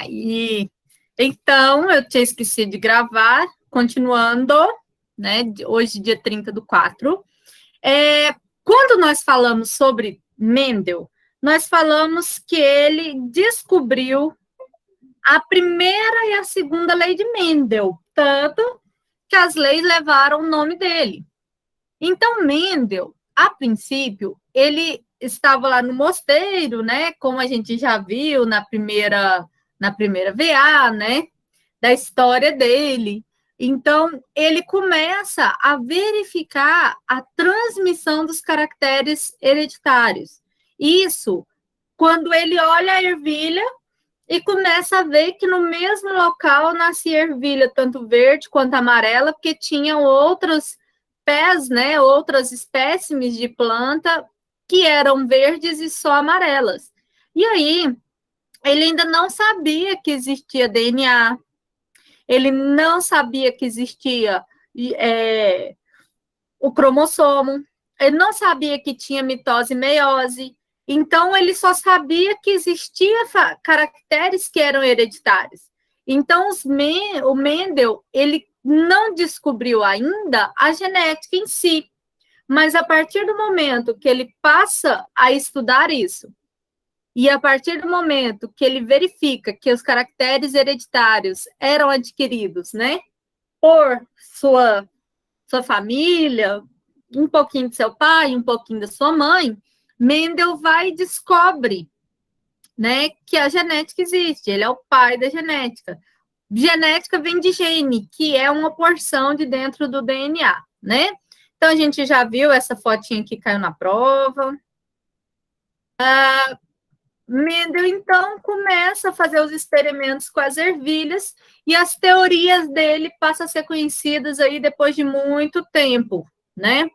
Aí, então, eu tinha esquecido de gravar, continuando, né? Hoje, dia 30/4. Quando nós falamos sobre Mendel, nós falamos que ele descobriu a primeira e a segunda lei de Mendel, tanto que as leis levaram o nome dele. Então, Mendel, a princípio, ele estava lá no mosteiro, né? Como a gente já viu na primeira VA, né? Da história dele. Então, ele começa a verificar a transmissão dos caracteres hereditários. Isso quando ele olha a ervilha e começa a ver que no mesmo local nascia ervilha, tanto verde quanto amarela, porque tinham outros pés, né, outras espécimes de planta que eram verdes e só amarelas. E aí, ele ainda não sabia que existia DNA, ele não sabia que existia o cromossomo, ele não sabia que tinha mitose e meiose, então ele só sabia que existia caracteres que eram hereditários. Então, o Mendel, ele não descobriu ainda a genética em si, mas a partir do momento que ele passa a estudar isso, e a partir do momento que ele verifica que os caracteres hereditários eram adquiridos, né, por sua família, um pouquinho de seu pai, um pouquinho da sua mãe, Mendel vai e descobre, né, que a genética existe, ele é o pai da genética. Genética vem de gene, que é uma porção de dentro do DNA, né? Então, a gente já viu essa fotinha que caiu na prova. Mendel, então, começa a fazer os experimentos com as ervilhas e as teorias dele passam a ser conhecidas aí depois de muito tempo, né?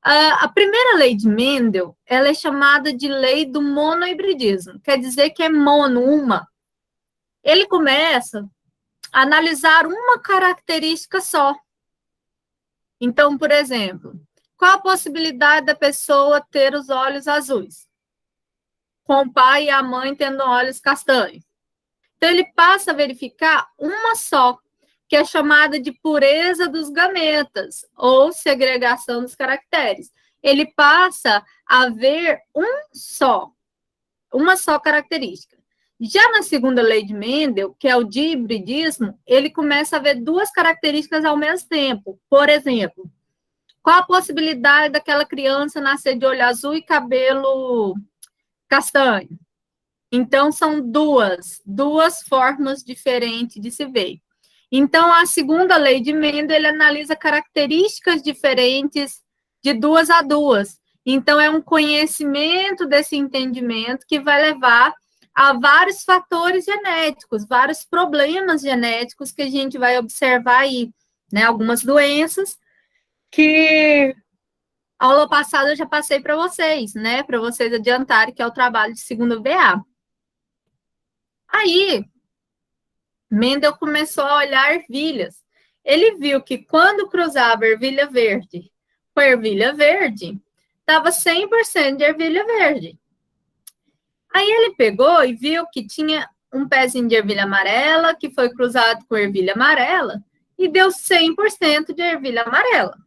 A primeira lei de Mendel, ela é chamada de lei do monohibridismo, quer dizer que é mono, uma. Ele começa a analisar uma característica só. Então, por exemplo, qual a possibilidade da pessoa ter os olhos azuis? Com o pai e a mãe tendo olhos castanhos. Então, ele passa a verificar uma só, que é chamada de pureza dos gametas, ou segregação dos caracteres. Ele passa a ver uma só característica. Já na segunda lei de Mendel, que é o dihibridismo, ele começa a ver duas características ao mesmo tempo. Por exemplo, qual a possibilidade daquela criança nascer de olho azul e cabelo castanho? Então, são duas formas diferentes de se ver. Então, a segunda lei de Mendel, ele analisa características diferentes de duas a duas. Então, é um conhecimento desse entendimento que vai levar a vários fatores genéticos, vários problemas genéticos que a gente vai observar aí, né? Algumas doenças que aula passada eu já passei para vocês, né? Para vocês adiantarem que é o trabalho de segunda VA. Aí, Mendel começou a olhar ervilhas. Ele viu que quando cruzava ervilha verde com ervilha verde, estava 100% de ervilha verde. Aí ele pegou e viu que tinha um pezinho de ervilha amarela, que foi cruzado com ervilha amarela, e deu 100% de ervilha amarela.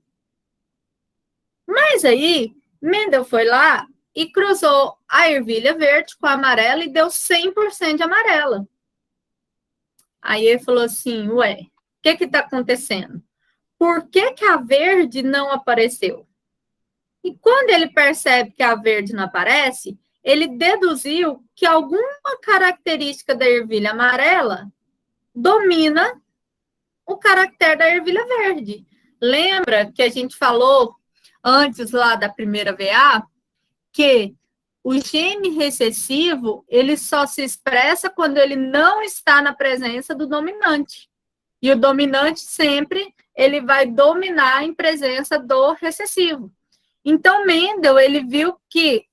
Mas aí, Mendel foi lá e cruzou a ervilha verde com a amarela e deu 100% de amarela. Aí ele falou assim, ué, o que está acontecendo? Por que a verde não apareceu? E quando ele percebe que a verde não aparece, ele deduziu que alguma característica da ervilha amarela domina o caractere da ervilha verde. Lembra que a gente falou antes lá da primeira VA que o gene recessivo, ele só se expressa quando ele não está na presença do dominante. E o dominante sempre, ele vai dominar em presença do recessivo. Então, Mendel, ele viu que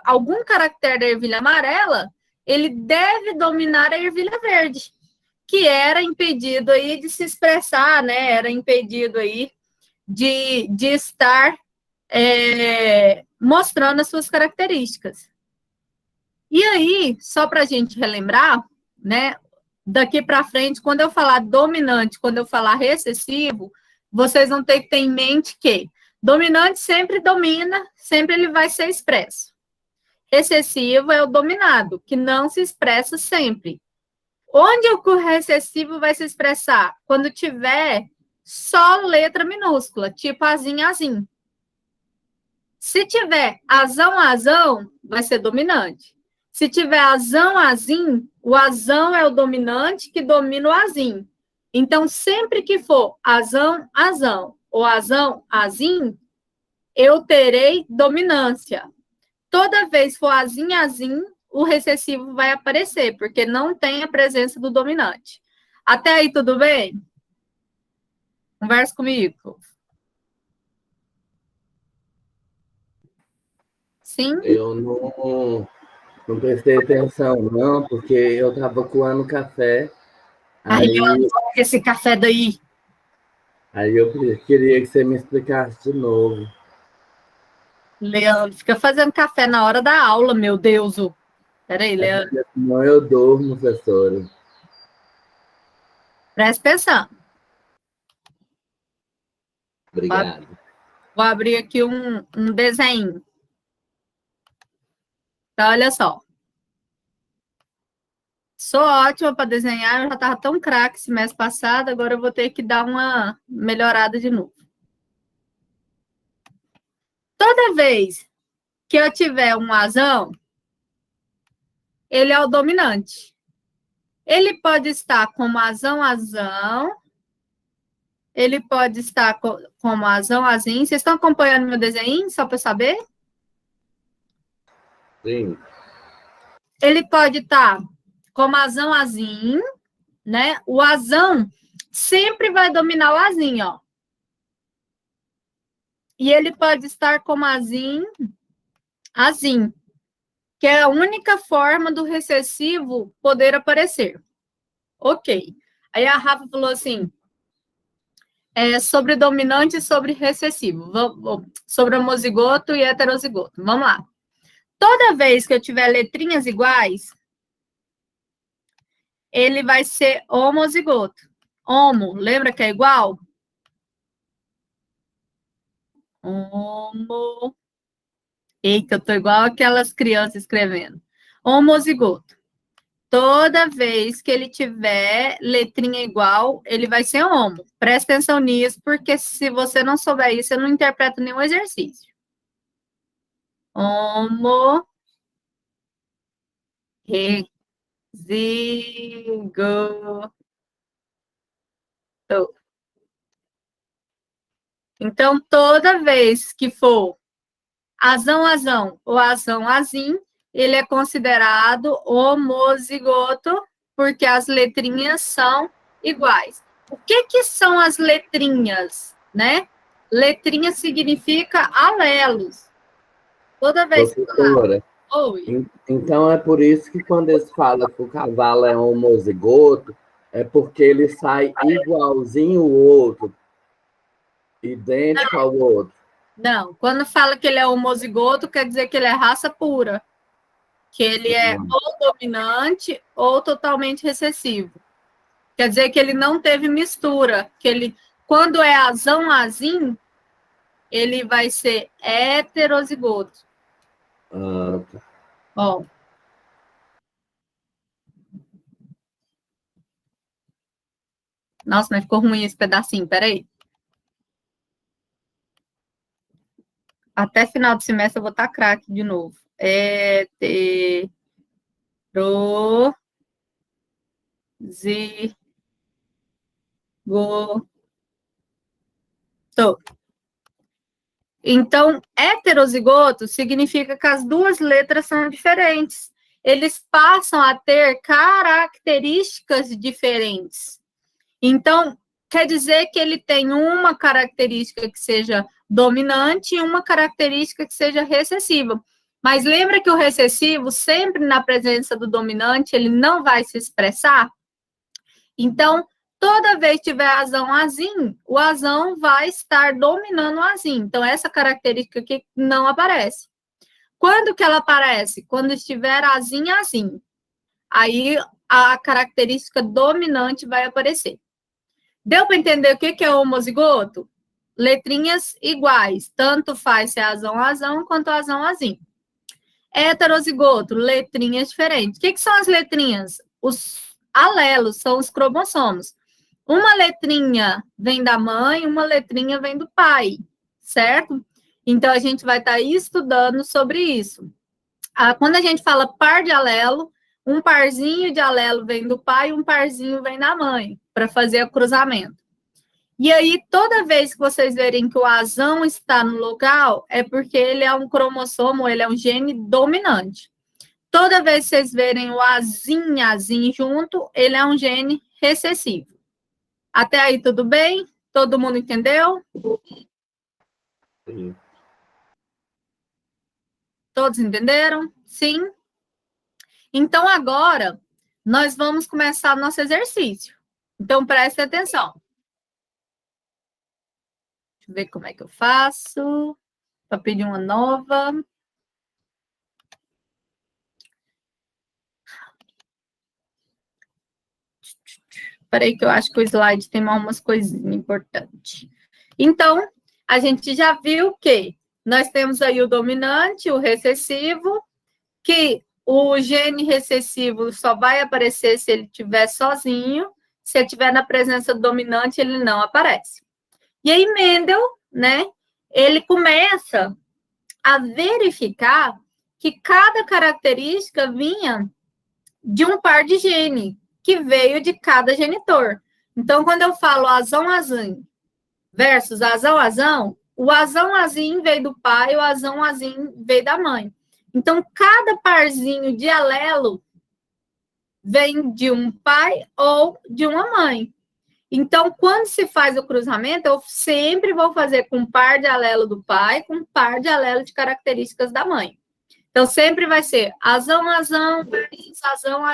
algum caractere da ervilha amarela, ele deve dominar a ervilha verde, que era impedido aí de se expressar, né? Era impedido aí de estar mostrando as suas características. E aí, só para a gente relembrar, né? Daqui para frente, quando eu falar dominante, quando eu falar recessivo, vocês vão ter que ter em mente que dominante sempre domina, sempre ele vai ser expresso. Recessivo é o dominado, que não se expressa sempre. Onde o recessivo vai se expressar? Quando tiver só letra minúscula, tipo azim, azim. Se tiver azão, azão, vai ser dominante. Se tiver azão, azim, o azão é o dominante que domina o azim. Então, sempre que for azão, azão ou azão, azim, eu terei dominância. Toda vez que for azim, azim, o recessivo vai aparecer, porque não tem a presença do dominante. Até aí, tudo bem? Conversa comigo. Sim? Eu não prestei atenção, não, porque eu estava coando café. Ai, eu Aí, adoro esse café daí. aí eu queria que você me explicasse de novo. Leandro, fica fazendo café na hora da aula, meu Deus. Peraí, É Leandro, porque senão eu durmo, professora. presta atenção. Obrigado. Vou abrir aqui um desenho. Então, olha só. Sou ótima para desenhar, eu já estava tão craque semestre passado, agora eu vou ter que dar uma melhorada de novo. Toda vez que eu tiver um azão, ele é o dominante. Ele pode estar como azão, azão. Ele pode estar como azão, azim. Vocês estão acompanhando meu desenho, só para saber? Sim. Ele pode estar como azão, azim, né? O azão sempre vai dominar o azim, ó. E ele pode estar como azim, azim, que é a única forma do recessivo poder aparecer. Ok. Aí a Rafa falou assim, sobre dominante e sobre recessivo, sobre homozigoto e heterozigoto. Vamos lá. Toda vez que eu tiver letrinhas iguais, ele vai ser homozigoto. Homo, lembra que é igual? Homo. Eita, eu tô igual aquelas crianças escrevendo. Homozigoto. Toda vez que ele tiver letrinha igual, ele vai ser homo. Presta atenção nisso, porque se você não souber isso, você não interpreta nenhum exercício. Homo. Zigoto. Então, toda vez que for azão, azão ou azão, azim, ele é considerado homozigoto, porque as letrinhas são iguais. O que são as letrinhas, né? Letrinha significa alelos. Toda vez que Professora, oi. então é por isso que quando eles falam que o cavalo é homozigoto, é porque ele sai igualzinho o outro, idêntico ao outro. Não, quando fala que ele é homozigoto, quer dizer que ele é raça pura, que ele é ou dominante ou totalmente recessivo. Quer dizer que ele não teve mistura, que ele, quando é azão, azim, ele vai ser heterozigoto. Ah, tá. Ó. Nossa, mas ficou ruim esse pedacinho, peraí. Até final do semestre eu vou estar craque de novo. Heterozigoto. Então, heterozigoto significa que as duas letras são diferentes. Eles passam a ter características diferentes. Então, quer dizer que ele tem uma característica que seja dominante e uma característica que seja recessiva. Mas lembra que o recessivo, sempre na presença do dominante, ele não vai se expressar? Então, toda vez que tiver azão, azim, o azão vai estar dominando o azim. Então, essa característica aqui não aparece. Quando que ela aparece? Quando estiver azim, azim. Aí, a característica dominante vai aparecer. Deu para entender o que é homozigoto? Letrinhas iguais, tanto faz se é azão, quanto azão. Heterozigoto, letrinhas diferentes. O que são as letrinhas? Os alelos, são os cromossomos. Uma letrinha vem da mãe, uma letrinha vem do pai, certo? Então, a gente vai estar estudando sobre isso. Quando a gente fala par de alelo, um parzinho de alelo vem do pai, um parzinho vem da mãe, para fazer o cruzamento. E aí, toda vez que vocês verem que o azão está no local, é porque ele é um cromossomo, ele é um gene dominante. Toda vez que vocês verem o azinho junto, ele é um gene recessivo. Até aí, tudo bem? Todo mundo entendeu? Sim. Todos entenderam? Sim? Então, agora, nós vamos começar nosso exercício. Então, preste atenção. Deixa eu ver como é que eu faço para pedir uma nova. Peraí que eu acho que o slide tem umas coisinhas importantes. Então, a gente já viu que nós temos aí o dominante, o recessivo, que o gene recessivo só vai aparecer se ele estiver sozinho, se ele estiver na presença do dominante, ele não aparece. E aí, Mendel, né, ele começa a verificar que cada característica vinha de um par de gene, que veio de cada genitor. Então, quando eu falo azão versus azão, o azão veio do pai, o azão veio da mãe. Então, cada parzinho de alelo vem de um pai ou de uma mãe. Então, quando se faz o cruzamento, eu sempre vou fazer com um par de alelo do pai, com um par de alelo de características da mãe. Então, sempre vai ser azão versus azão.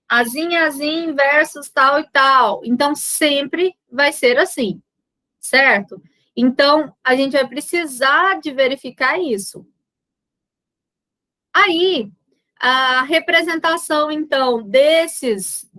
Azinho versus tal e tal. Então, sempre vai ser assim, certo? Então, a gente vai precisar de verificar isso. Aí, a representação, então, desses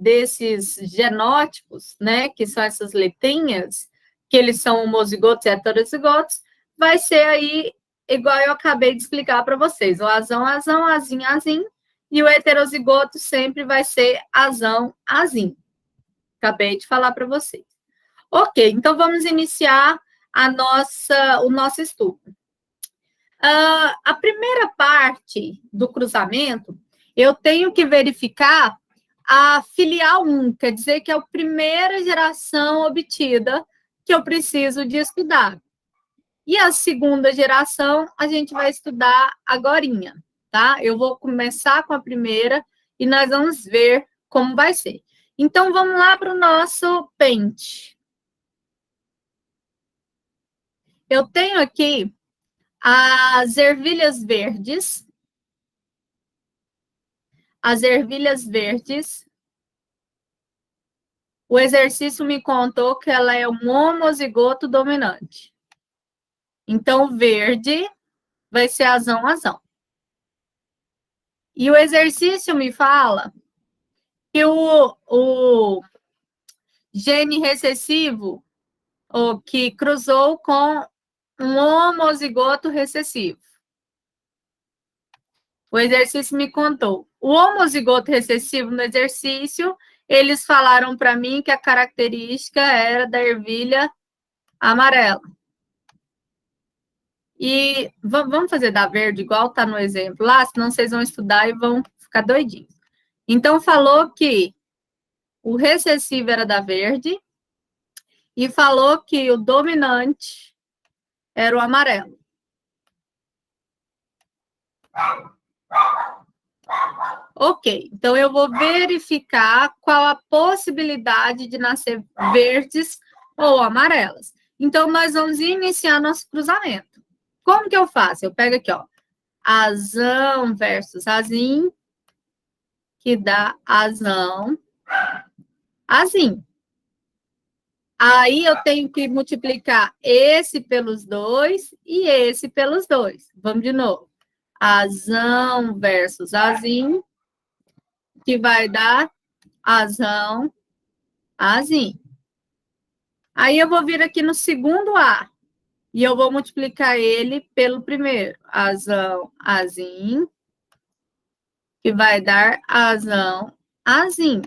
genótipos, né, que são essas letrinhas, que eles são homozigotos e heterozigotos, vai ser aí, igual eu acabei de explicar para vocês, o azinho, e o heterozigoto sempre vai ser azinho. Acabei de falar para vocês. Ok, então vamos iniciar o nosso estudo. A primeira parte do cruzamento, eu tenho que verificar a filial 1, quer dizer que é a primeira geração obtida que eu preciso de estudar. E a segunda geração, a gente vai estudar agorinha, tá? Eu vou começar com a primeira e nós vamos ver como vai ser. Então, vamos lá para o nosso pente. Eu tenho aqui as ervilhas verdes. As ervilhas verdes. O exercício me contou que ela é um homozigoto dominante. Então, verde vai ser azão. E o exercício me fala que o gene recessivo, o que cruzou com um homozigoto recessivo. O exercício me contou. O homozigoto recessivo no exercício, eles falaram para mim que a característica era da ervilha amarela. E vamos fazer da verde igual está no exemplo lá, senão vocês vão estudar e vão ficar doidinhos. Então, falou que o recessivo era da verde e falou que o dominante era o amarelo. Ok, então eu vou verificar qual a possibilidade de nascer verdes ou amarelas. Então, nós vamos iniciar nosso cruzamento. Como que eu faço? Eu pego aqui, ó, azão versus azinho, que dá azão. Aí eu tenho que multiplicar esse pelos 2 e esse pelos 2. Vamos de novo. Azão versus azinho, que vai dar azão, azim. Aí eu vou vir aqui no segundo A, e eu vou multiplicar ele pelo primeiro. Azão, azim, que vai dar azão, azim.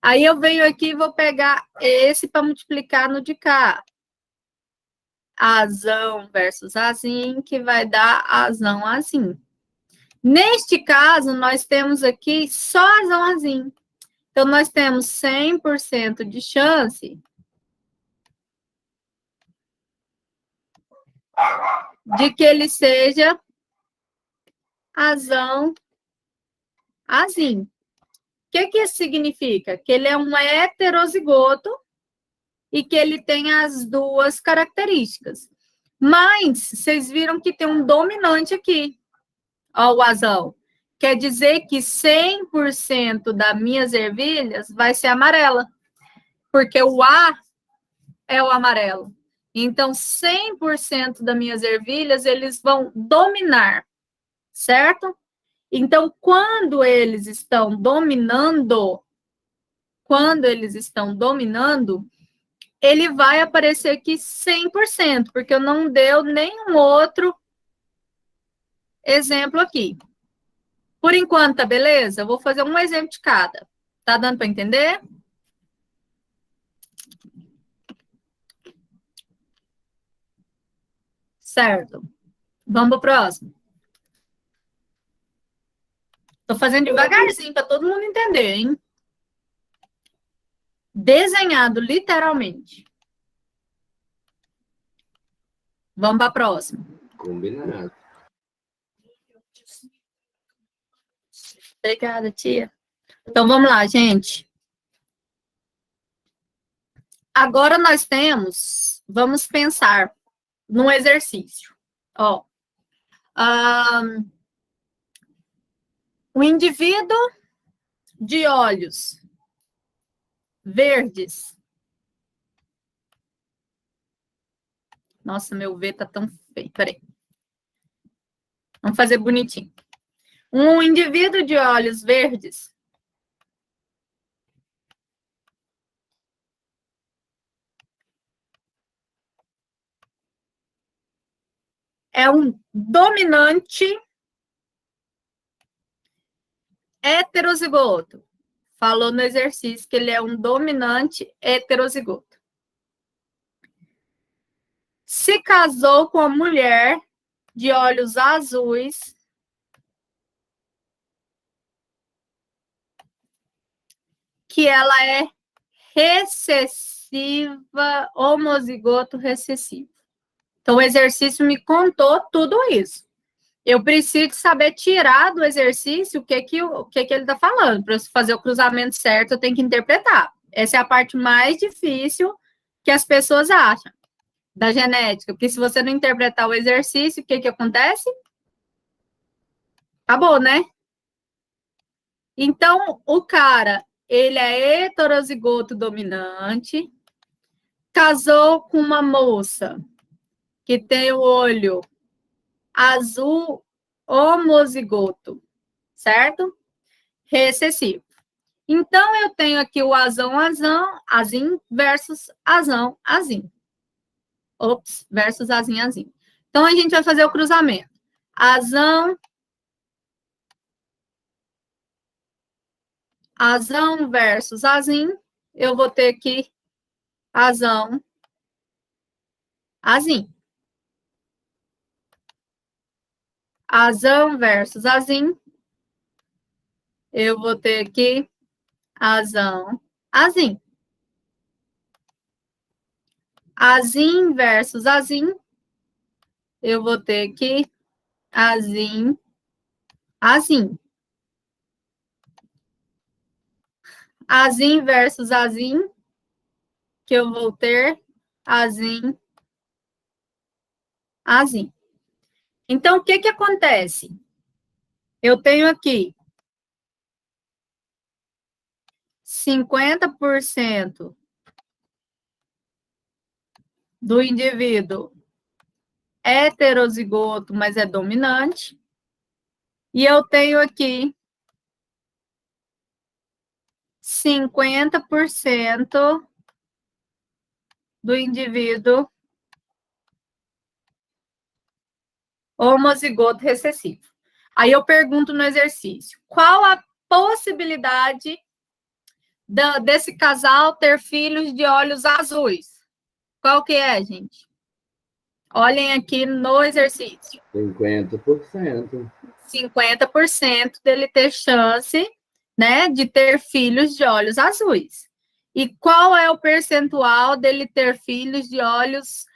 Aí eu venho aqui e vou pegar esse para multiplicar no de cá. Azão versus azim, que vai dar azão, azim. Neste caso, nós temos aqui só azão, azim. Então, nós temos 100% de chance de que ele seja azão, azim. O que isso significa? Que ele é um heterozigoto e que ele tem as duas características. Mas, vocês viram que tem um dominante aqui. Ó, o azão. Quer dizer que 100% das minhas ervilhas vai ser amarela. Porque o A é o amarelo. Então, 100% das minhas ervilhas, eles vão dominar. Certo? Então, quando eles estão dominando, ele vai aparecer aqui 100%, porque eu não deu nenhum outro exemplo aqui. Por enquanto, tá beleza? Eu vou fazer um exemplo de cada. Tá dando para entender? Certo. Vamos para o próximo. Tô fazendo devagarzinho para todo mundo entender, hein? Desenhado literalmente. Vamos para a próxima. Combinado. Obrigada, tia. Então, vamos lá, gente. Agora nós vamos pensar num exercício. Ó, o indivíduo de olhos verdes. Nossa, meu V tá tão feio. Peraí. Vamos fazer bonitinho. Um indivíduo de olhos verdes é um dominante heterozigoto. Falou no exercício que ele é um dominante heterozigoto. Se casou com uma mulher de olhos azuis que ela é recessiva, homozigoto recessivo. Então, o exercício me contou tudo isso. Eu preciso saber tirar do exercício o que ele está falando. Para fazer o cruzamento certo, eu tenho que interpretar. Essa é a parte mais difícil que as pessoas acham da genética. Porque se você não interpretar o exercício, o que acontece? Acabou, né? Então, o cara, ele é heterozigoto dominante, casou com uma moça que tem o olho azul homozigoto, certo? Recessivo. Então, eu tenho aqui o azão, azim versus azão, azim. Ops, versus azim, azim. Então, a gente vai fazer o cruzamento. Azão versus azim. Eu vou ter aqui azão, azim. Azão versus azim. Eu vou ter aqui azão, azim. Azim versus azim. Eu vou ter aqui azim, azim. Azim versus azim, que eu vou ter azim, azim. Então, o que acontece? Eu tenho aqui 50% do indivíduo heterozigoto, mas é dominante. E eu tenho aqui 50% do indivíduo homozigoto recessivo. Aí eu pergunto no exercício, qual a possibilidade desse casal ter filhos de olhos azuis? Qual que é, gente? Olhem aqui no exercício. 50%. 50% dele ter chance, né, de ter filhos de olhos azuis. E qual é o percentual dele ter filhos de olhos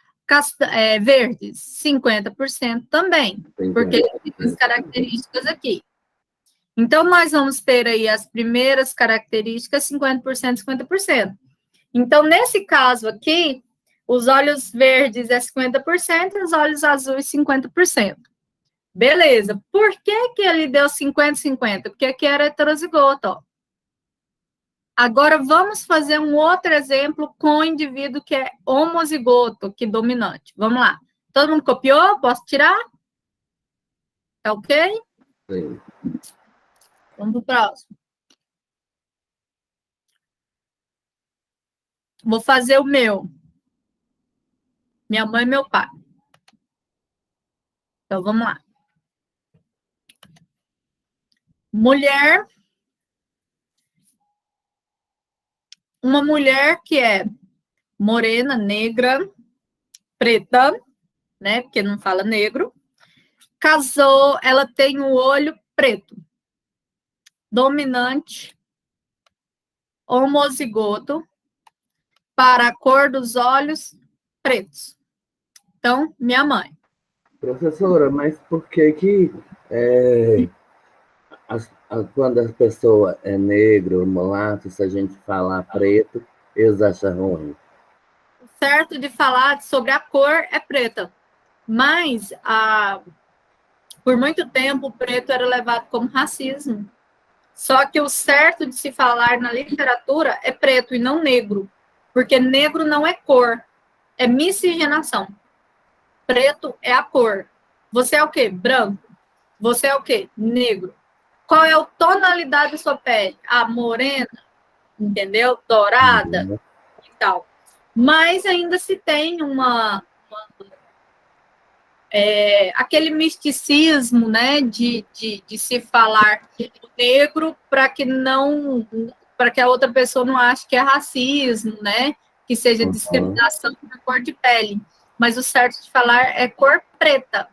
verdes? 50% também, 50%. porque ele tem as características aqui. Então, nós vamos ter aí as primeiras características, 50%, 50%. Então, nesse caso aqui, os olhos verdes é 50% e os olhos azuis 50%. Beleza. Por que que ele deu 50-50? Porque aqui era heterozigoto, ó. Agora, vamos fazer um outro exemplo com o indivíduo que é homozigoto, que dominante. Vamos lá. Todo mundo copiou? Posso tirar? Tá ok? Sim. Vamos para o próximo. Vou fazer o meu. Minha mãe e meu pai. Então, vamos lá. Mulher. Uma mulher que é morena, negra, preta, né? Porque não fala negro. Casou, ela tem o olho preto. Dominante. Homozigoto. Para a cor dos olhos pretos. Então, minha mãe. Professora, mas por que que quando a pessoa é negra ou mulato, se a gente falar preto, eles acham ruim? O certo de falar sobre a cor é preta. Mas, por muito tempo, o preto era levado como racismo. Só que o certo de se falar na literatura é preto e não negro. Porque negro não é cor, é miscigenação. Preto é a cor. Você é o quê? Branco. Você é o quê? Negro. Qual é a tonalidade da sua pele? A morena, entendeu? Dourada e tal. Mas ainda se tem aquele misticismo, né, de se falar o negro para que a outra pessoa não ache que é racismo, né, que seja discriminação por cor de pele. Mas o certo de falar é cor preta,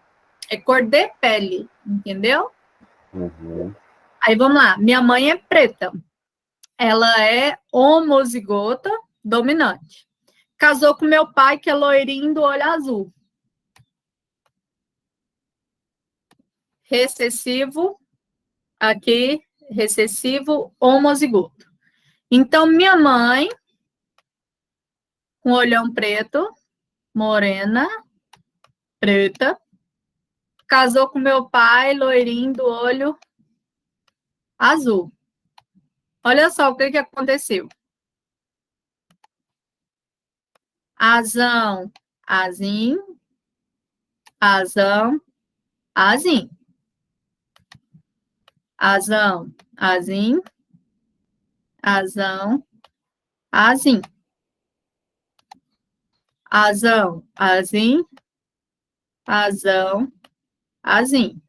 é cor de pele, entendeu? Uhum. Aí vamos lá, minha mãe é preta, ela é homozigota dominante. Casou com meu pai, que é loirinho do olho azul. Recessivo, aqui, recessivo, homozigoto. Então, minha mãe, com olhão preto, morena, preta, casou com meu pai, loirinho do olho azul. Olha só o que aconteceu. Azão, azim, azão, azim. Azão, azim, azão, azim. Azão, azim, azão, azim.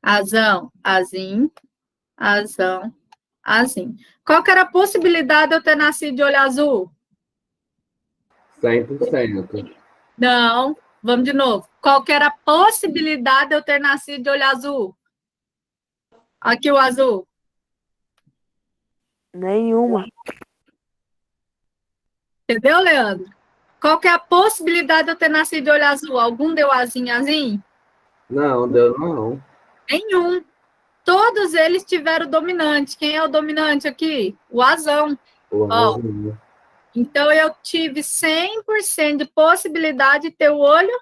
Azão, azim, azão, azim. Qual que era a possibilidade de eu ter nascido de olho azul? 100%. Não, vamos de novo. Qual que era a possibilidade de eu ter nascido de olho azul? Aqui o azul. Nenhuma. Entendeu, Leandro? Qual que é a possibilidade de eu ter nascido de olho azul? Algum deu azinho, azinho? Não, deu não. Nenhum. Todos eles tiveram dominante. Quem é o dominante aqui? O azão. Ó, então, eu tive 100% de possibilidade de ter o olho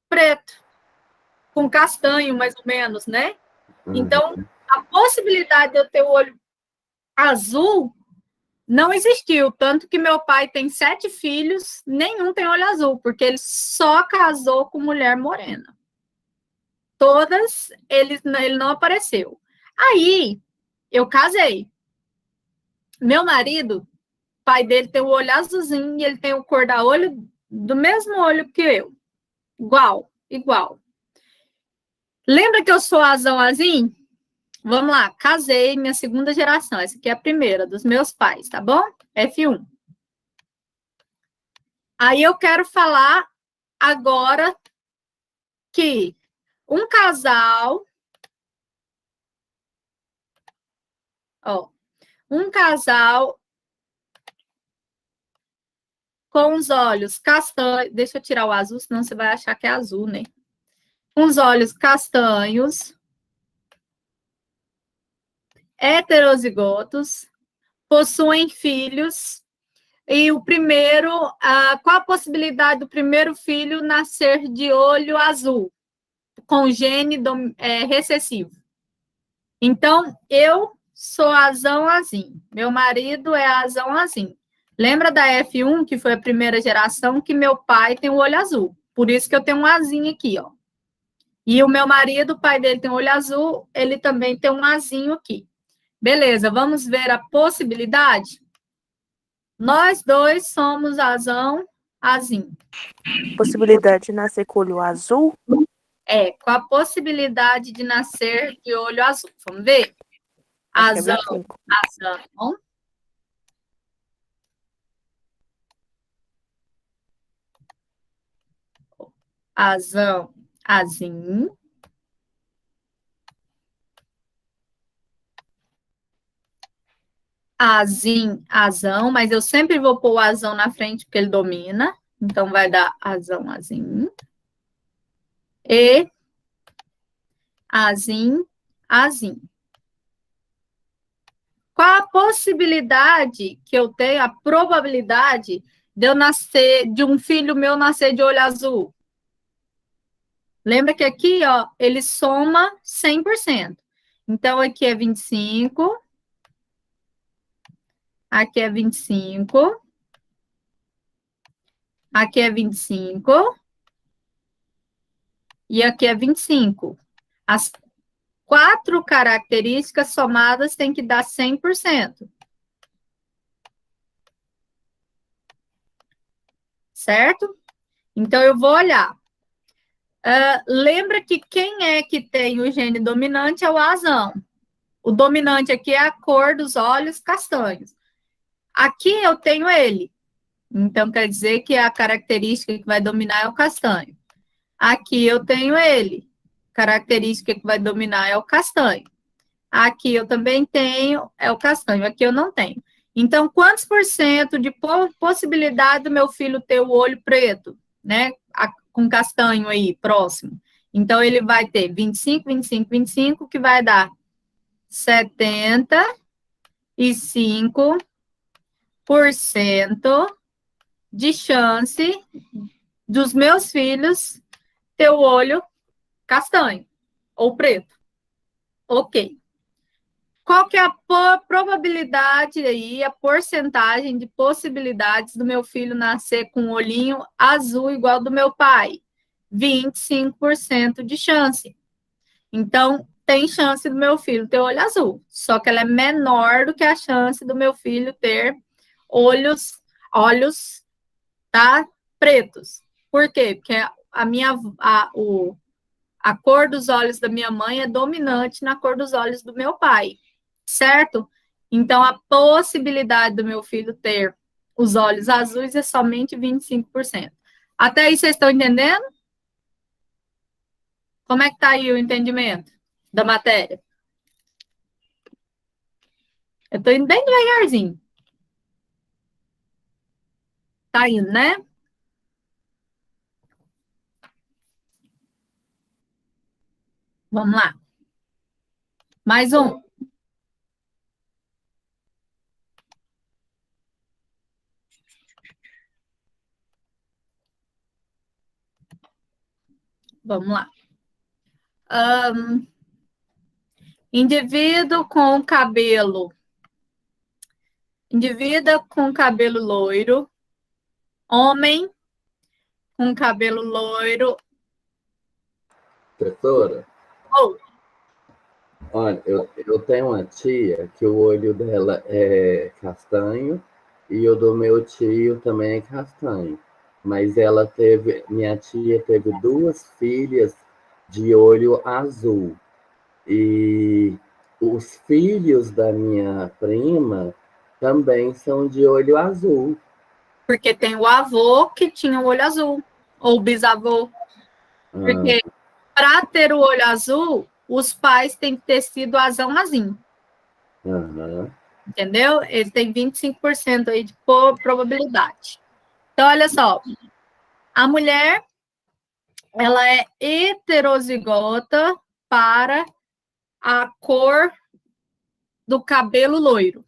preto, com castanho, mais ou menos, né? Então, a possibilidade de eu ter o olho azul não existiu. Tanto que meu pai tem 7 filhos, nenhum tem olho azul, porque ele só casou com mulher morena. Todas, ele não apareceu. Aí, eu casei. Meu marido, pai dele tem o olho azulzinho e ele tem o cor da olho do mesmo olho que eu. Igual, igual. Lembra que eu sou azão azim? Vamos lá, casei, minha segunda geração. Essa aqui é a primeira, dos meus pais, tá bom? F1. Aí eu quero falar agora que um casal, um casal com os olhos castanhos, deixa eu tirar o azul, senão você vai achar que é azul, né? Com os olhos castanhos, heterozigotos, possuem filhos, e o primeiro, qual a possibilidade do primeiro filho nascer de olho azul, com gene recessivo? Então, eu sou azão azim, meu marido é azão azim. Lembra da F1, que foi a primeira geração, que meu pai tem o olho azul. Por isso que eu tenho um azinho aqui, ó. E o meu marido, o pai dele tem olho azul, ele também tem um azinho aqui. Beleza, vamos ver a possibilidade? Nós dois somos azão, azinho. Possibilidade de nascer com olho azul? Com a possibilidade de nascer de olho azul. Vamos ver? Azão, azão. Azão, azinho. Azim, azão, mas eu sempre vou pôr o azão na frente porque ele domina. Então, vai dar azão, azim. E azim, azim. Qual a possibilidade que eu tenho, a probabilidade de eu nascer, de um filho meu nascer de olho azul? Lembra que aqui, ó, ele soma 100%. Então, aqui é 25. Aqui é 25. Aqui é 25. E aqui é 25. As 4 características somadas têm que dar 100%. Certo? Então, eu vou olhar. Lembra que quem é que tem o gene dominante é o azão. O dominante aqui é a cor dos olhos castanhos. Aqui eu tenho ele. Então, quer dizer que a característica que vai dominar é o castanho. Aqui eu tenho ele. Característica que vai dominar é o castanho. Aqui eu também tenho, é o castanho. Aqui eu não tenho. Então, quantos por cento de possibilidade do meu filho ter o olho preto, né? Com castanho aí, próximo. Então, ele vai ter 25, 25, 25, que vai dar 75% de chance dos meus filhos ter o olho castanho ou preto. Ok. Qual que é a probabilidade aí, a porcentagem de possibilidades do meu filho nascer com um olhinho azul igual do meu pai? 25% de chance. Então, tem chance do meu filho ter olho azul, só que ela é menor do que a chance do meu filho ter olhos, tá, pretos. Por quê? Porque a cor dos olhos da minha mãe é dominante na cor dos olhos do meu pai, certo? Então, a possibilidade do meu filho ter os olhos azuis é somente 25%. Até aí, vocês estão entendendo? Como é que está aí o entendimento da matéria? Eu estou indo bem devagarzinho. Tá indo, né? Vamos lá. Mais um. Vamos lá. Indivíduo com cabelo. Indivíduo com cabelo loiro. Homem com cabelo loiro. Professora? Olha, eu tenho uma tia que o olho dela é castanho e o do meu tio também é castanho. Mas minha tia teve duas filhas de olho azul. E os filhos da minha prima também são de olho azul. Porque tem o avô que tinha o olho azul, ou o bisavô. Porque Ah, para ter o olho azul, os pais têm que ter sido azão-azinho. aham. Entendeu? Ele tem 25% aí de probabilidade. Então, olha só, a mulher, ela é heterozigota para a cor do cabelo loiro.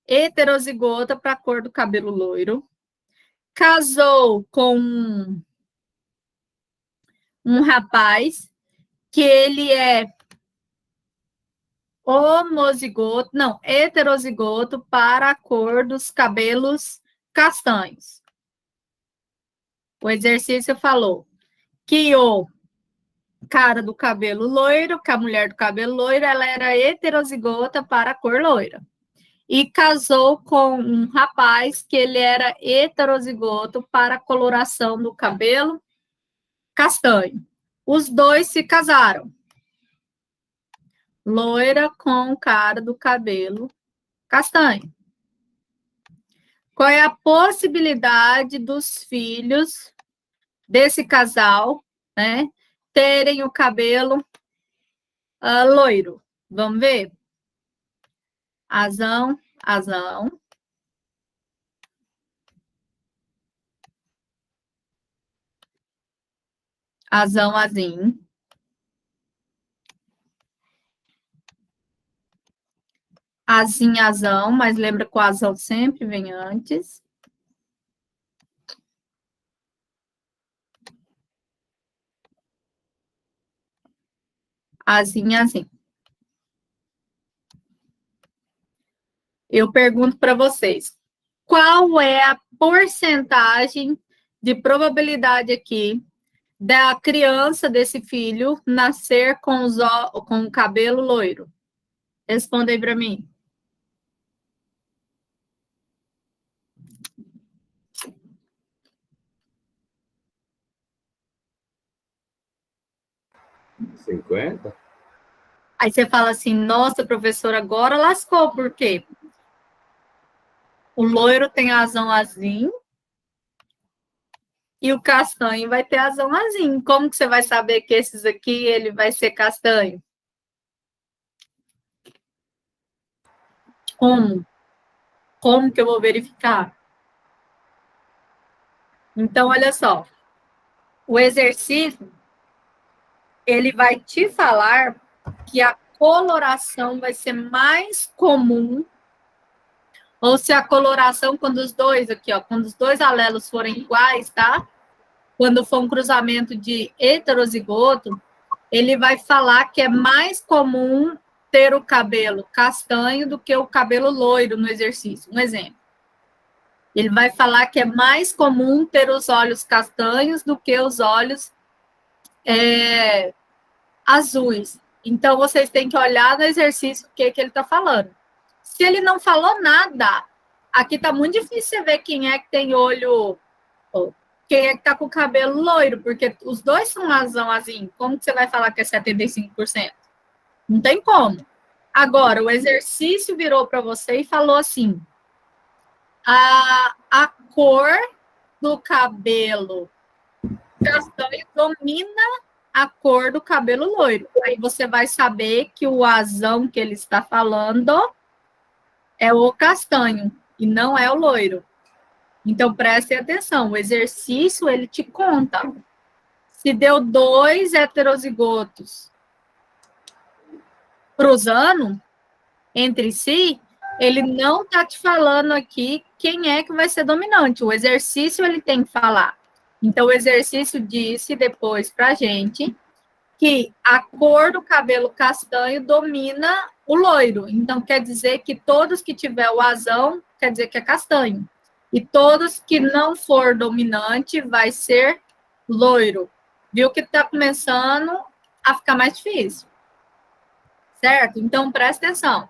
Heterozigota para a cor do cabelo loiro. Casou com um rapaz que ele é homozigoto, não, heterozigoto para a cor dos cabelos castanhos. O exercício falou que o cara do cabelo loiro, que a mulher do cabelo loiro, ela era heterozigota para a cor loira. E casou com um rapaz que ele era heterozigoto para a coloração do cabelo castanho. Os dois se casaram. Loira com o cara do cabelo castanho. Qual é a possibilidade dos filhos desse casal, né, terem o cabelo loiro? Vamos ver? Azão, azão. Azão, azinho. Azinho, azão, mas lembra que o azão sempre vem antes. Azinho, azinho. Eu pergunto para vocês, qual é a porcentagem de probabilidade aqui da criança desse filho nascer com o cabelo loiro? Responda aí para mim. Cinquenta. Aí você fala assim, nossa, professora, agora lascou, por quê? O loiro tem azão azinho e o castanho vai ter azão azinho. Como que você vai saber que esses aqui, ele vai ser castanho? Como? Como que eu vou verificar? Então, olha só, o exercício, ele vai te falar que a coloração vai ser mais comum, ou se a coloração, quando os dois aqui, ó, quando os dois alelos forem iguais, tá? Quando for um cruzamento de heterozigoto, ele vai falar que é mais comum ter o cabelo castanho do que o cabelo loiro no exercício. Um exemplo. Ele vai falar que é mais comum ter os olhos castanhos do que os olhos azuis. Então, vocês têm que olhar no exercício o que ele está falando. Se ele não falou nada, aqui está muito difícil você ver quem é que tem olho, quem é que está com o cabelo loiro, porque os dois são azão, azinho. Como que você vai falar que é 75%? Não tem como. Agora, o exercício virou para você e falou assim, a cor do cabelo castanho domina a cor do cabelo loiro. Aí você vai saber que o azão que ele está falando é o castanho e não é o loiro. Então, preste atenção, o exercício, ele te conta. Se deu 2 heterozigotos cruzando entre si, ele não está te falando aqui quem é que vai ser dominante. O exercício, ele tem que falar. Então, o exercício disse depois para a gente que a cor do cabelo castanho domina o loiro. Então, quer dizer que todos que tiver o azão, quer dizer que é castanho. E todos que não for dominante, vai ser loiro. Viu que está começando a ficar mais difícil. certo? Então, presta atenção.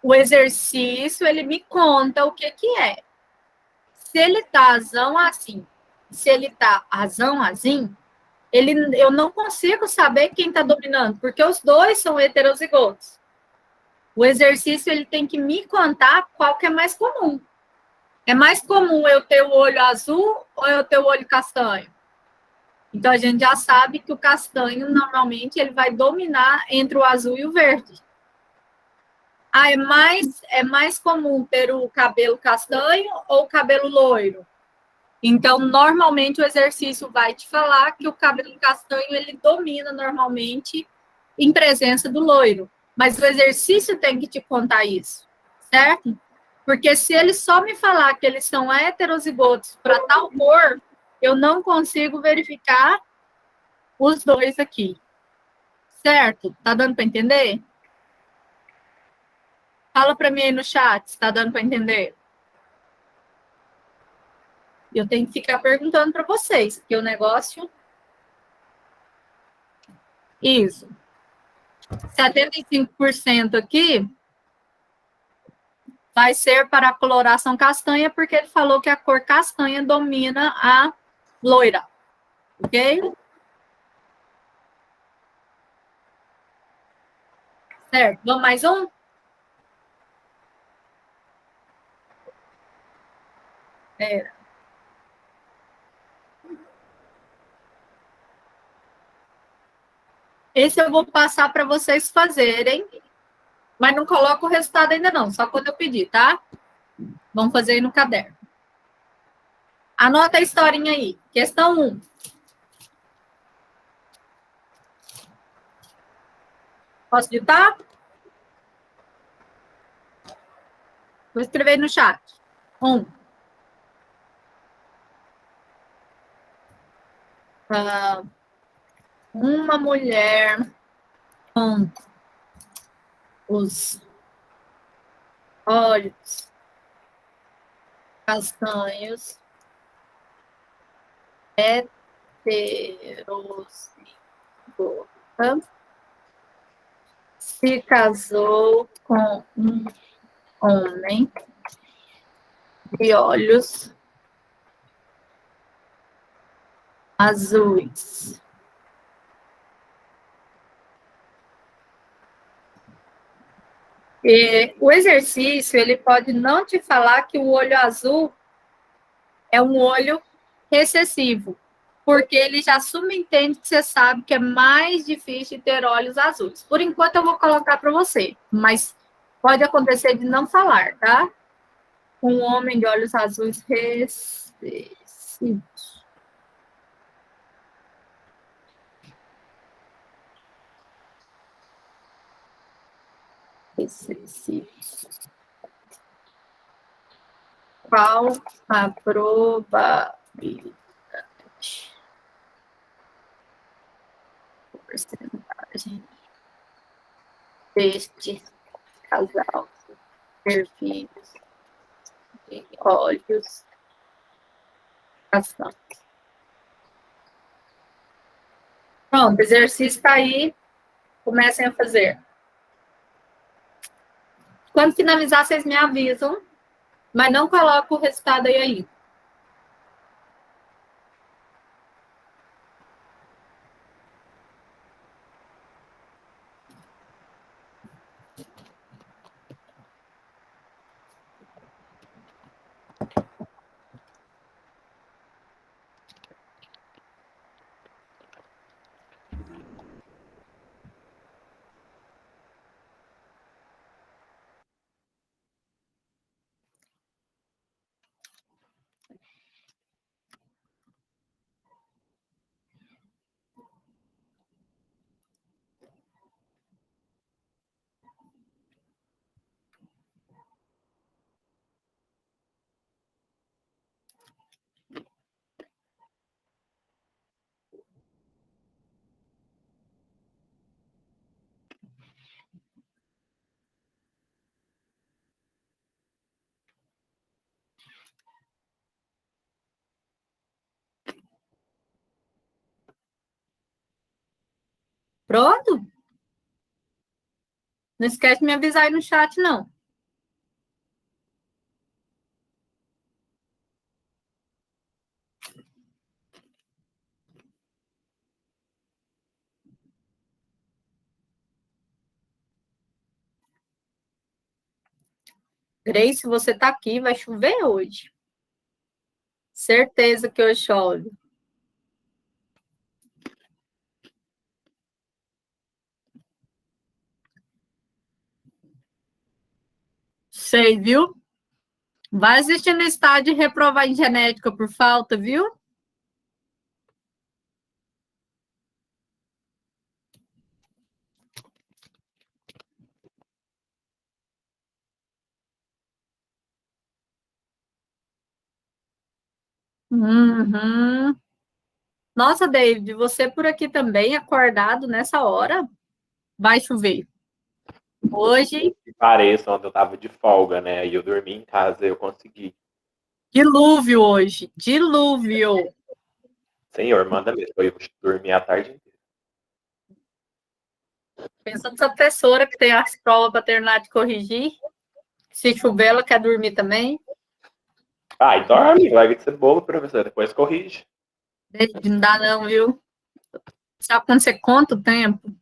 O exercício, ele me conta o que que é. Se ele tá azão assim, se ele tá azão assim, eu não consigo saber quem está dominando, porque os dois são heterozigotos. O exercício ele tem que me contar qual que é mais comum. É mais comum eu ter o olho azul ou eu ter o olho castanho? Então a gente já sabe que o castanho normalmente ele vai dominar entre o azul e o verde. Ah, é mais comum ter o cabelo castanho ou o cabelo loiro? Então, normalmente, o exercício vai te falar que o cabelo castanho, ele domina normalmente em presença do loiro. Mas o exercício tem que te contar isso, certo? Porque se ele só me falar que eles são heterozigotos para tal cor, eu não consigo verificar os dois aqui. Certo? Tá dando para entender? Fala para mim aí no chat, se tá dando para entender. Eu tenho que ficar perguntando para vocês, porque o negócio... Isso. 75% aqui vai ser para a coloração castanha, porque ele falou que a cor castanha domina a loira. Ok? Certo. Vamos mais um? Pera. Esse eu vou passar para vocês fazerem, mas não coloco o resultado ainda não, só quando eu pedir, tá? Vamos fazer aí no caderno. Anota a historinha aí. Questão 1. Posso digitar? Vou escrever no chat. 1. Uma mulher com os olhos castanhos heterozigota se casou com um homem de olhos azuis. E o exercício, ele pode não te falar que o olho azul é um olho recessivo, porque ele já subentende que você sabe que é mais difícil ter olhos azuis. Por enquanto, eu vou colocar para você, mas pode acontecer de não falar, tá? Um homem de olhos azuis recessivos. Recessivos. Qual a probabilidade? Porcentagem deste casal ter filhos de olhos castanhos. Pronto, exercício está aí. Comecem a fazer. Quando finalizar, vocês me avisam, mas não coloco o resultado aí ainda. Pronto? Não esquece de me avisar aí no chat, não. Grace, você tá aqui, vai chover hoje. Certeza que hoje chove. Sei, viu? Vai assistir no estádio e reprovar em genética por falta, viu? Uhum. Nossa, David, você por aqui também, acordado nessa hora? Vai chover. Hoje, Que pareça, ontem eu tava de folga, né? E eu dormi em casa e eu consegui. dilúvio hoje. Dilúvio. Senhor, manda mesmo. Eu dormi a tarde inteira. Pensa nessa professora que tem as provas para terminar de corrigir. Se chover, ela quer dormir também. Ah, e dorme, vai ser bobo, professor. Depois corrige. David, não dá não, viu? Sabe quando você conta o tempo?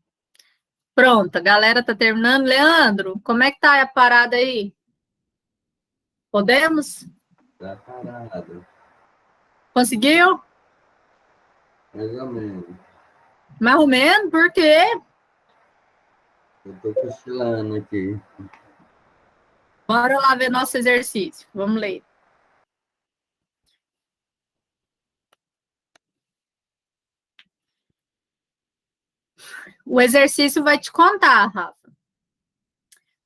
Pronto, a galera tá terminando. Leandro, como é que tá a parada aí? Podemos? Tá parado. Conseguiu? Mais ou menos. Mais ou menos, por quê? Eu tô cochilando aqui. Bora lá ver nosso exercício. Vamos ler. O exercício vai te contar, Rafa.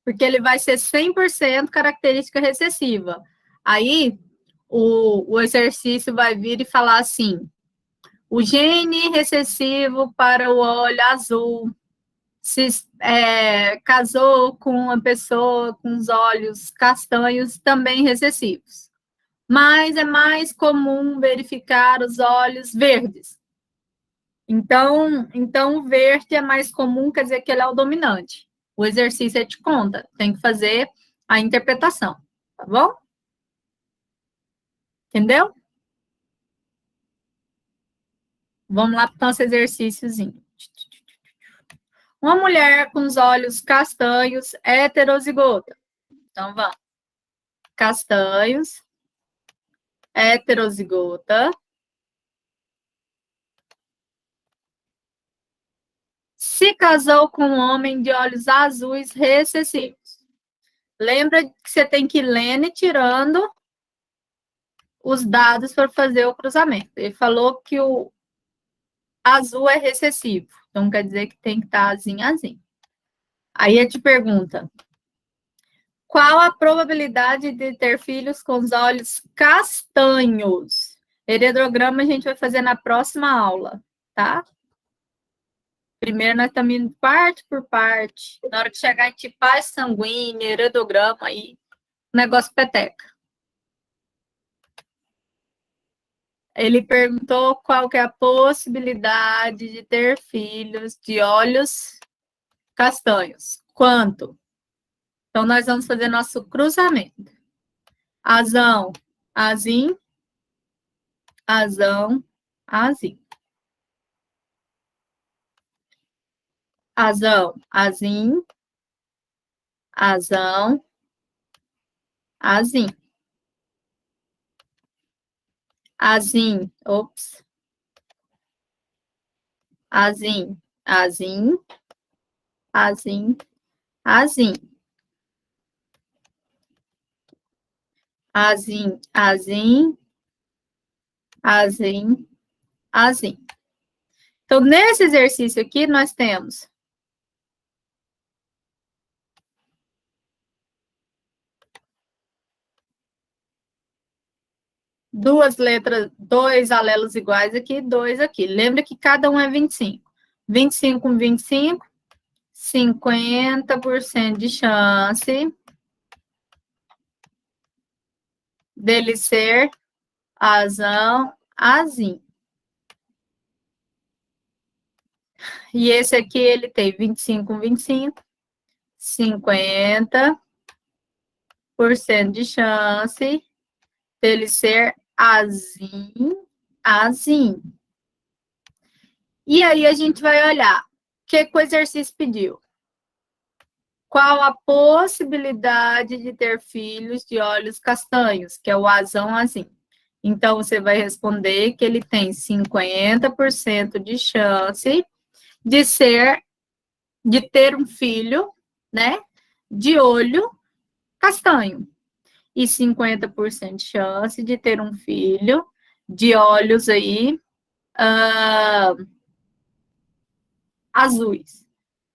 Porque ele vai ser 100% característica recessiva. Aí, o exercício vai vir e falar assim: o gene recessivo para o olho azul se casou com uma pessoa com os olhos castanhos também recessivos. Mas é mais comum verificar os olhos verdes. Então, o verde é mais comum, quer dizer que ele é o dominante. O exercício é de conta, tem que fazer a interpretação, tá bom? Entendeu? Vamos lá para o nosso exercíciozinho. Uma mulher com os olhos castanhos é heterozigota. Então, vamos. Castanhos, heterozigota. Se casou com um homem de olhos azuis recessivos. Lembra que você tem que ir lendo e tirando os dados para fazer o cruzamento. Ele falou que o azul é recessivo. Então, quer dizer que tem que estar azinho. Aí ele te pergunta: qual a probabilidade de ter filhos com os olhos castanhos? Heredograma a gente vai fazer na próxima aula, tá? Primeiro nós estamos indo parte por parte. Na hora que chegar em tipagem sanguínea, heredograma, aí o negócio peteca. Ele perguntou qual que é a possibilidade de ter filhos de olhos castanhos. Quanto? Então, nós vamos fazer nosso cruzamento. Azão, azim, azão, azim. Azão, azim, azão, azim. Azim, ops. Azim, azim, azim, azim. Azim, azim, azim, azim. Então, nesse exercício aqui, nós temos duas letras, dois alelos iguais aqui, dois aqui. Lembra que cada um é 25. 25 com 25, 50% de chance dele ser azão, azim. E esse aqui, ele tem 25 com 25, 50% de chance dele ser assim. E aí a gente vai olhar o que o exercício pediu. Qual a possibilidade de ter filhos de olhos castanhos, que é o azão assim. Então, você vai responder que ele tem 50% de chance de ter um filho, né, de olho castanho. E 50% de chance de ter um filho de olhos aí azuis.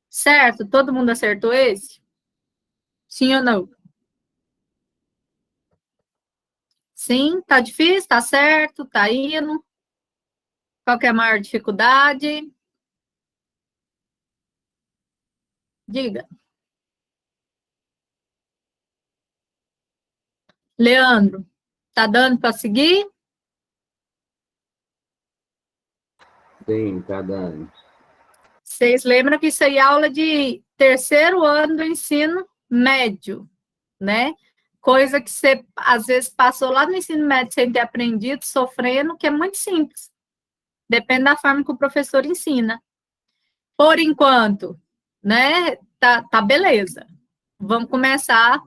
Certo? Todo mundo acertou esse? Sim ou não? Sim, tá difícil, tá certo, tá indo. Qual que é a maior dificuldade? Diga. Leandro, tá dando para seguir? Sim, tá dando. Vocês lembram que isso aí é aula de terceiro ano do ensino médio, né? Coisa que você, às vezes, passou lá no ensino médio sem ter aprendido, sofrendo, que é muito simples. Depende da forma que o professor ensina. Por enquanto, né? Tá beleza. Vamos começar.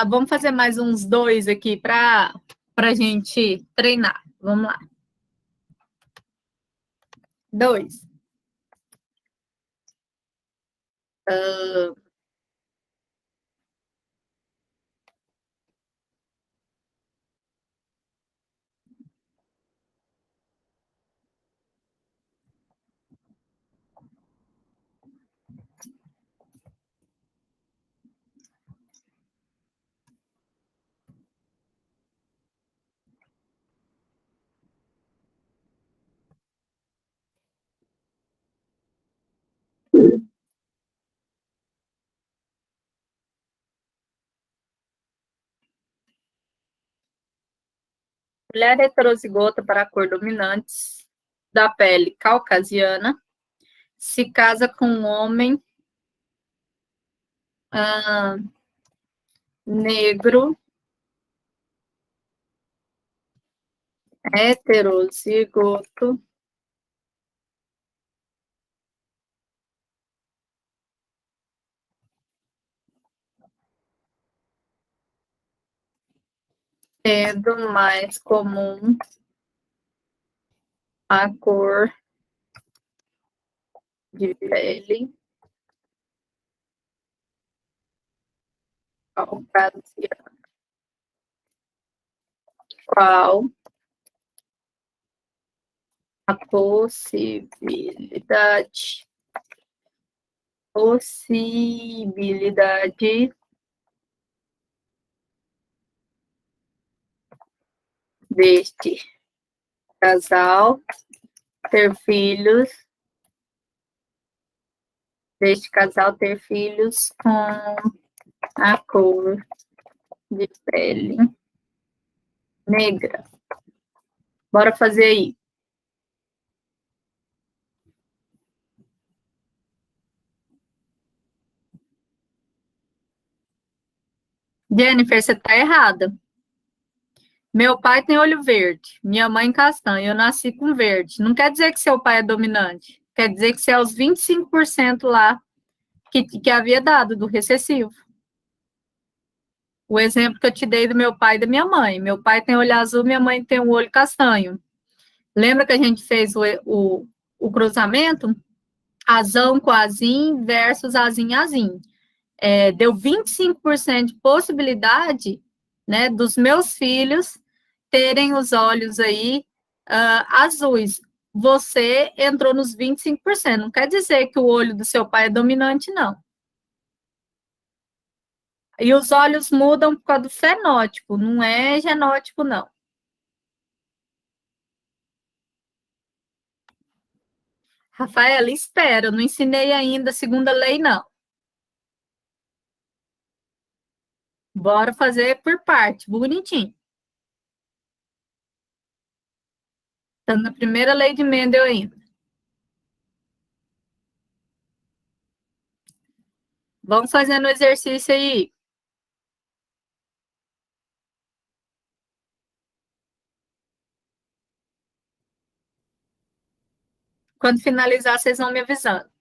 Vamos fazer mais uns 2 aqui para a gente treinar. Vamos lá. 2. Mulher heterozigota para a cor dominante da pele caucasiana se casa com um homem negro heterozigoto sendo mais comum a cor de pele caucasiana. Qual a possibilidade deste casal ter filhos, com a cor de pele negra. Bora fazer aí. Jennifer, você está errada. Meu pai tem olho verde, minha mãe castanha, eu nasci com verde. Não quer dizer que seu pai é dominante, quer dizer que você é os 25% lá que havia dado do recessivo. O exemplo que eu te dei do meu pai e da minha mãe. Meu pai tem olho azul, minha mãe tem um olho castanho. Lembra que a gente fez o cruzamento? Azão com azim versus azim. Deu 25% de possibilidade, né, dos meus filhos terem os olhos aí azuis. Você entrou nos 25%. Não quer dizer que o olho do seu pai é dominante, não. E os olhos mudam por causa do fenótipo, não é genótipo, não. Rafaela, espera, eu não ensinei ainda a segunda lei, não. Bora fazer por parte, bonitinho. Tá na primeira lei de Mendel ainda. Vamos fazendo o exercício aí. Quando finalizar, vocês vão me avisando.